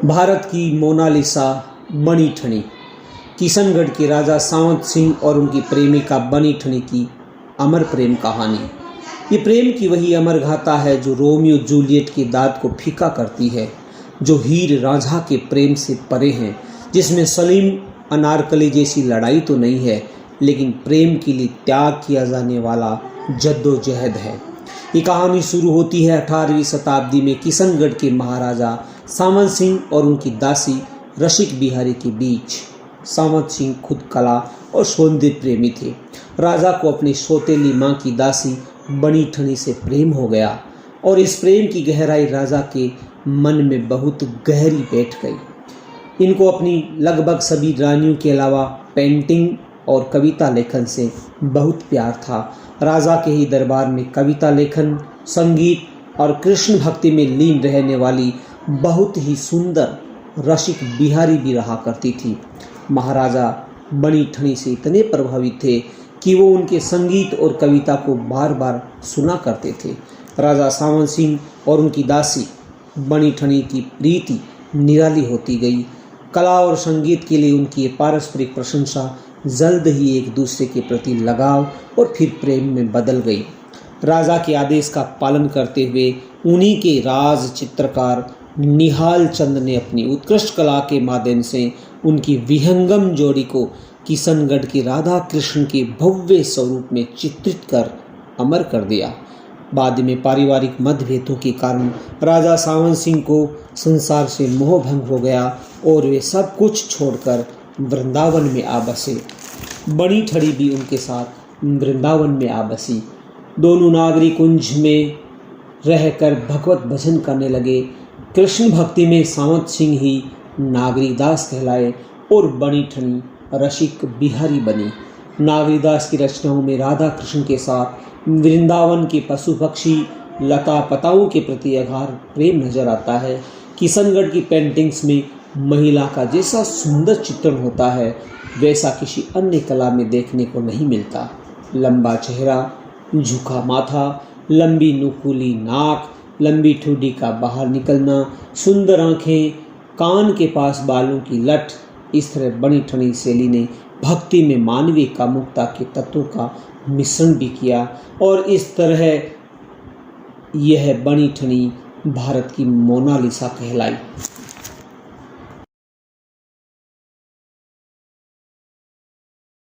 भारत की मोनालिसा बनी ठनी। किशनगढ़ के राजा सावंत सिंह और उनकी प्रेमिका बनी ठनी की अमर प्रेम कहानी। ये प्रेम की वही अमर गाथा है जो रोमियो जूलियट की दाद को फीका करती है, जो हीर रांझा के प्रेम से परे हैं, जिसमें सलीम अनारकली जैसी लड़ाई तो नहीं है, लेकिन प्रेम के लिए त्याग किया जाने वाला जद्दोजहद है। ये कहानी शुरू होती है 18वीं शताब्दी में किशनगढ़ के महाराजा सावंत सिंह और उनकी दासी रसिक बिहारी के बीच। सावंत सिंह खुद कला और सौंदर्य प्रेमी थे। राजा को अपनी सौतेली माँ की दासी बनी ठनी से प्रेम हो गया और इस प्रेम की गहराई राजा के मन में बहुत गहरी बैठ गई। इनको अपनी लगभग सभी रानियों के अलावा पेंटिंग और कविता लेखन से बहुत प्यार था। राजा के ही दरबार में कविता लेखन, संगीत और कृष्ण भक्ति में लीन रहने वाली बहुत ही सुंदर रसिक बिहारी भी रहा करती थी। महाराजा बनी ठनी से इतने प्रभावित थे कि वो उनके संगीत और कविता को बार बार सुना करते थे। राजा सावंत सिंह और उनकी दासी बनी ठनी की प्रीति निराली होती गई। कला और संगीत के लिए उनकी पारस्परिक प्रशंसा जल्द ही एक दूसरे के प्रति लगाव और फिर प्रेम में बदल गई। राजा के आदेश का पालन करते हुए उन्हीं के राज चित्रकार निहाल चंद ने अपनी उत्कृष्ट कला के माध्यम से उनकी विहंगम जोड़ी को किशनगढ़ के राधा कृष्ण के भव्य स्वरूप में चित्रित कर अमर कर दिया। बाद में पारिवारिक मतभेदों के कारण राजा सावंत सिंह को संसार से मोह भंग हो गया और वे सब कुछ छोड़कर वृंदावन में आ बसे। बनी ठनी भी उनके साथ वृंदावन में आ बसी। दोनों नागरी कुंज में रहकर भगवत भजन करने लगे। कृष्ण भक्ति में सावंत सिंह ही नागरीदास कहलाए और बनी ठनी रसिक बिहारी बनी। नागरीदास की रचनाओं में राधा कृष्ण के साथ वृंदावन के पशु पक्षी लता पताओं के प्रति अगाध प्रेम नजर आता है। किशनगढ़ की पेंटिंग्स में महिला का जैसा सुंदर चित्रण होता है वैसा किसी अन्य कला में देखने को नहीं मिलता। लंबा चेहरा, झुका माथा, लंबी नुकीली नाक, लंबी ठुड्डी का बाहर निकलना, सुंदर आंखें, कान के पास बालों की लठ, इस तरह बनी ठनी शैली ने भक्ति में मानवीय कामुकता के तत्वों का मिश्रण भी किया और इस तरह यह बनी ठनी भारत की मोनालिसा कहलाई।